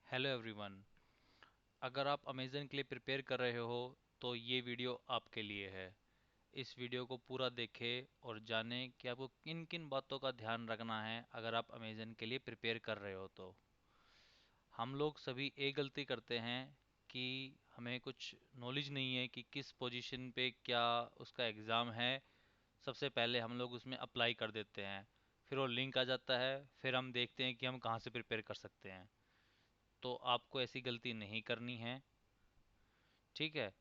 Hello everyone. अगर आप Amazon के लिए प्रिपेयर कर रहे हो तो ये वीडियो आपके लिए है। इस वीडियो को पूरा देखें और जानें कि आपको किन किन बातों का ध्यान रखना है अगर आप अमेज़न के लिए प्रिपेयर कर रहे हो तो। हम लोग सभी एक गलती करते हैं कि हमें कुछ नॉलेज नहीं है कि किस पोजीशन पे क्या उसका एग्ज़ाम है। सबसे पहले हम लोग उसमें अप्लाई कर देते हैं, फिर वो लिंक आ जाता है, फिर हम देखते हैं कि हम कहाँ से प्रिपेयर कर सकते हैं। तो आपको ऐसी गलती नहीं करनी है, ठीक है।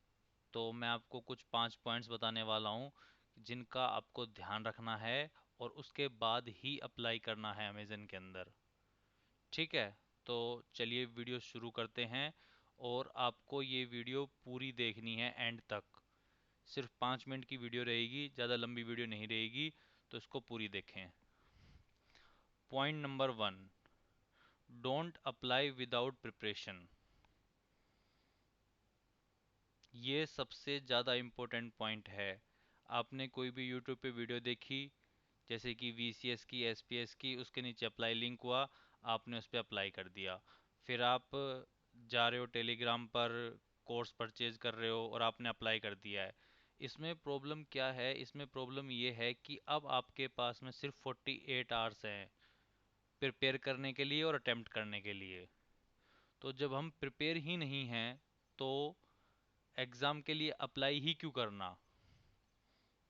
तो मैं आपको कुछ 5 पॉइंट्स बताने वाला हूँ जिनका आपको ध्यान रखना है और उसके बाद ही अप्लाई करना है अमेज़न के अंदर, ठीक है। तो चलिए वीडियो शुरू करते हैं और आपको ये वीडियो पूरी देखनी है एंड तक। सिर्फ 5 मिनट की वीडियो रहेगी, ज़्यादा लंबी वीडियो नहीं रहेगी, तो इसको पूरी देखें। Point number 1, don't apply without preparation. ये सबसे ज़्यादा इम्पोर्टेंट पॉइंट है। आपने कोई भी यूट्यूब पे वीडियो देखी, जैसे कि वीसीएस की, एसपीएस की, उसके नीचे अप्लाई लिंक हुआ, आपने उस पर अप्लाई कर दिया। फिर आप जा रहे हो टेलीग्राम पर, कोर्स परचेज कर रहे हो और आपने अप्लाई कर दिया है। इसमें प्रॉब्लम क्या है? इसमें प्रॉब्लम ये है कि अब आपके पास में सिर्फ 48 आवर्स हैं प्रिपेयर करने के लिए और अटेम्प्ट करने के लिए। तो जब हम प्रिपेयर ही नहीं हैं तो एग्ज़ाम के लिए अप्लाई ही क्यों करना,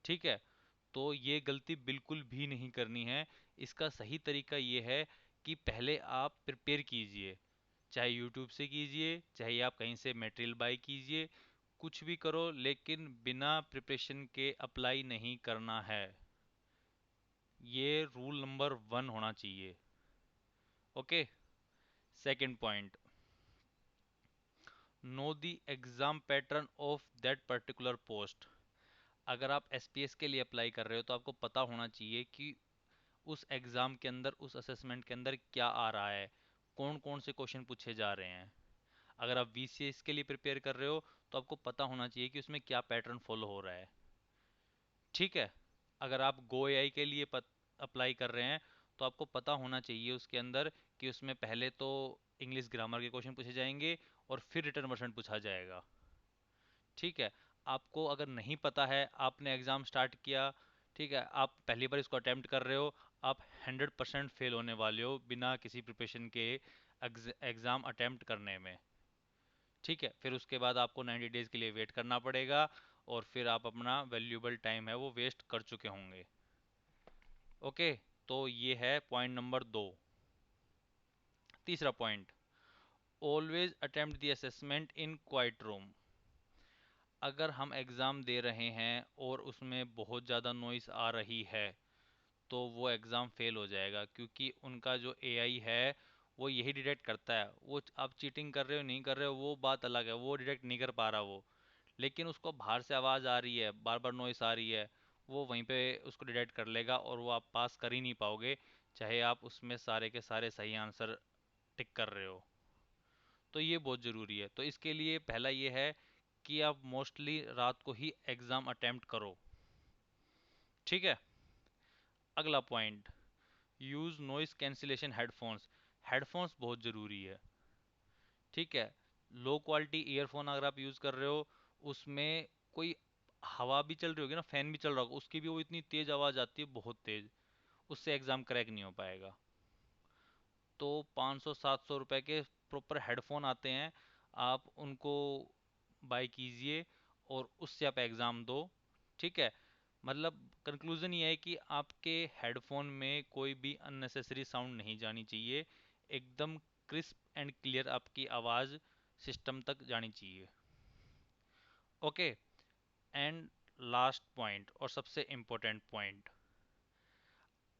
ठीक है। तो ये गलती बिल्कुल भी नहीं करनी है। इसका सही तरीका ये है कि पहले आप प्रिपेयर कीजिए, चाहे यूट्यूब से कीजिए, चाहे आप कहीं से मटेरियल बाय कीजिए, कुछ भी करो, लेकिन बिना प्रिपरेशन के अप्लाई नहीं करना है। ये रूल नंबर 1 होना चाहिए। Okay. Second point, know the exam pattern of that particular post. अगर आप एसपीएस के लिए अप्लाई कर रहे हो तो आपको पता होना चाहिए कि उस एग्ज़ाम के अंदर, उस असेसमेंट के अंदर क्या आ रहा है, कौन कौन से क्वेश्चन पूछे जा रहे हैं। अगर आप वीसीएस के लिए प्रिपेयर कर रहे हो तो आपको पता होना चाहिए कि उसमें क्या पैटर्न फॉलो हो रहा है, ठीक है। अगर आप गो एआई के लिए अप्लाई कर रहे हैं तो आपको पता होना चाहिए उसके अंदर कि उसमें पहले तो इंग्लिश ग्रामर के क्वेश्चन पूछे जाएंगे और फिर रिटर्न वर्जन पूछा जाएगा, ठीक है। आपको अगर नहीं पता है, आपने एग्ज़ाम स्टार्ट किया, ठीक है, आप पहली बार इसको अटेम्प्ट कर रहे हो, आप 100% फेल होने वाले हो बिना किसी प्रिपरेशन के एग्ज़ाम अटेम्प्ट करने में, ठीक है। फिर उसके बाद आपको 90 डेज़ के लिए वेट करना पड़ेगा और फिर आप अपना वैल्यूएबल टाइम है वो वेस्ट कर चुके होंगे। ओके। तो ये है पॉइंट नंबर 2। तीसरा point, always attempt the assessment in quiet room. अगर हम एग्ज़ाम दे रहे हैं और उसमें बहुत ज़्यादा नॉइस आ रही है तो वो एग्ज़ाम फेल हो जाएगा, क्योंकि उनका जो एआई है वो यही डिटेक्ट करता है। वो आप चीटिंग कर रहे हो नहीं कर रहे हो वो बात अलग है, वो डिटेक्ट नहीं कर पा रहा वो, लेकिन उसको बाहर से आवाज़ आ रही है, बार बार नॉइस आ रही है, वो वहीं पे उसको डिटेक्ट कर लेगा और वो आप पास कर ही नहीं पाओगे, चाहे आप उसमें सारे के सारे सही आंसर टिक कर रहे हो। तो ये बहुत ज़रूरी है। तो इसके लिए पहला ये है कि आप मोस्टली रात को ही एग्ज़ाम अटेम्प्ट करो, ठीक है। अगला point, use noise cancellation headphones. Headphones बहुत ज़रूरी है, ठीक है। लो क्वालिटी ईयरफोन अगर आप यूज़ कर रहे हो, उसमें कोई हवा भी चल रही होगी ना, फैन भी चल रहा होगा, उसकी भी वो इतनी तेज़ आवाज़ आती है, बहुत तेज़, उससे एग्ज़ाम क्रैक नहीं हो पाएगा। तो 500-700 रुपए के प्रॉपर हेडफोन आते हैं, आप उनको बाय कीजिए और उससे आप एग्ज़ाम दो, ठीक है। मतलब कंक्लूजन ये है कि आपके हेडफोन में कोई भी अननेसेसरी साउंड नहीं जानी चाहिए, एकदम क्रिस्प एंड क्लियर आपकी आवाज़ सिस्टम तक जानी चाहिए। ओके। एंड लास्ट पॉइंट और सबसे इम्पोर्टेंट पॉइंट,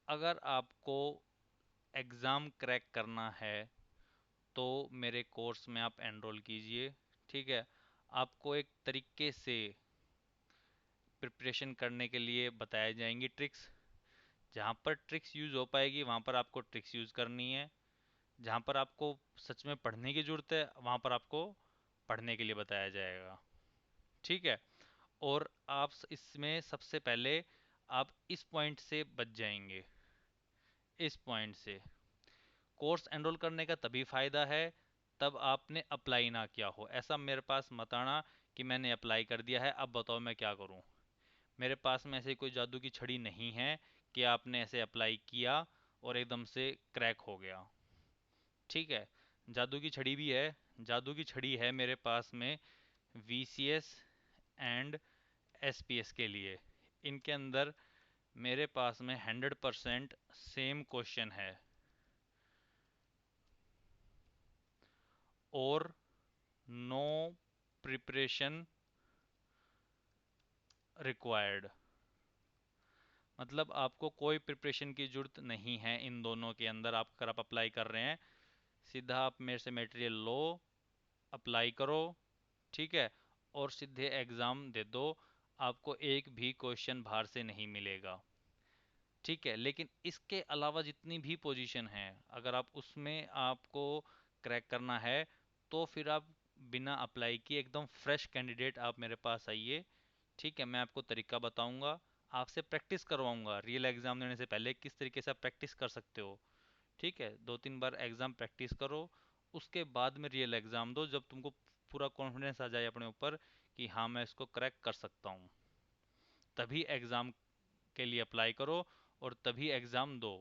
अगर आपको एग्ज़ाम क्रैक करना है तो मेरे कोर्स में आप एनरोल कीजिए, ठीक है। आपको एक तरीके से प्रिपरेशन करने के लिए बताए जाएंगी ट्रिक्स। जहाँ पर ट्रिक्स यूज़ हो पाएगी वहाँ पर आपको ट्रिक्स यूज़ करनी है, जहाँ पर आपको सच में पढ़ने की ज़रूरत है वहाँ पर आपको पढ़ने के लिए बताया जाएगा, ठीक है। और आप इसमें सबसे पहले आप इस पॉइंट से बच जाएंगे, इस पॉइंट से। कोर्स एनरोल करने का तभी फ़ायदा है तब आपने अप्लाई ना किया हो। ऐसा मेरे पास मत आना कि मैंने अप्लाई कर दिया है, अब बताओ मैं क्या करूं। मेरे पास में ऐसे कोई जादू की छड़ी नहीं है कि आपने ऐसे अप्लाई किया और एकदम से क्रैक हो गया। ठीक है, जादू की छड़ी भी है। जादू की छड़ी है मेरे पास में VCS एंड SPS के लिए। इनके अंदर मेरे पास में 100% सेम क्वेश्चन है और नो प्रिपरेशन रिक्वायर्ड। मतलब आपको कोई प्रिपरेशन की जरूरत नहीं है इन दोनों के अंदर। आप अगर आप अप्लाई कर रहे हैं, सीधा आप मेरे से मटेरियल लो, अप्लाई करो, ठीक है, और सीधे एग्ज़ाम दे दो। आपको एक भी क्वेश्चन बाहर से नहीं मिलेगा। ठीक है, लेकिन इसके अलावा जितनी भी पोजीशन है, अगर आप उसमें आपको क्रैक करना है, तो फिर आप बिना अप्लाई किए एकदम फ्रेश कैंडिडेट आप मेरे पास आइए। ठीक है, मैं आपको तरीका बताऊंगा, आपसे प्रैक्टिस करवाऊंगा रियल एग्जाम देने से पहले किस तरीके से आप प्रैक्टिस कर सकते हो। ठीक है, 2-3 बार एग्जाम प्रैक्टिस करो, उसके बाद में रियल एग्जाम दो, जब तुमको पूरा कॉन्फिडेंस आ जाए अपने ऊपर कि हाँ मैं इसको क्रैक कर सकता हूँ, तभी एग्जाम के लिए अप्लाई करो और तभी एग्जाम दो।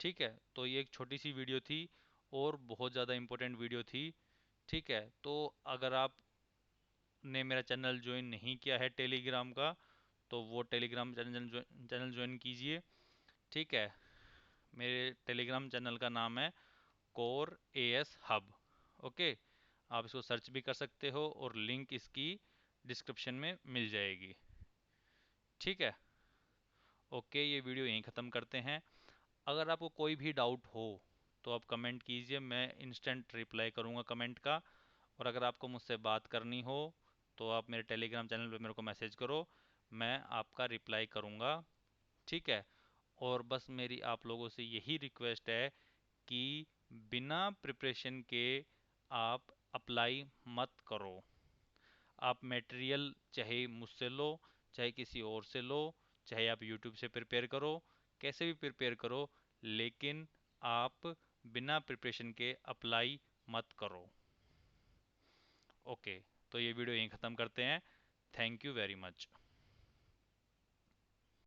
ठीक है, तो ये एक छोटी सी वीडियो थी और बहुत ज़्यादा इम्पोर्टेंट वीडियो थी। ठीक है, तो अगर आपने मेरा चैनल ज्वाइन नहीं किया है टेलीग्राम का, तो वो टेलीग्राम चैनल ज्वाइन कीजिए। ठीक है, मेरे टेलीग्राम चैनल का नाम है कोर AS हब। ओके, आप इसको सर्च भी कर सकते हो और लिंक इसकी डिस्क्रिप्शन में मिल जाएगी। ठीक है, ओके, ये वीडियो यहीं ख़त्म करते हैं। अगर आपको कोई भी डाउट हो तो आप कमेंट कीजिए, मैं इंस्टेंट रिप्लाई करूँगा कमेंट का। और अगर आपको मुझसे बात करनी हो तो आप मेरे टेलीग्राम चैनल पे मेरे को मैसेज करो, मैं आपका रिप्लाई करूँगा। ठीक है, और बस मेरी आप लोगों से यही रिक्वेस्ट है कि बिना प्रिपरेशन के आप अप्लाई मत करो। आप मटेरियल चाहे मुझसे लो, चाहे किसी और से लो, चाहे आप यूट्यूब से प्रिपेयर करो, कैसे भी प्रिपेयर करो, लेकिन आप बिना प्रिपरेशन के अप्लाई मत करो। ओके, तो ये वीडियो यहीं ख़त्म करते हैं। Thank you very much.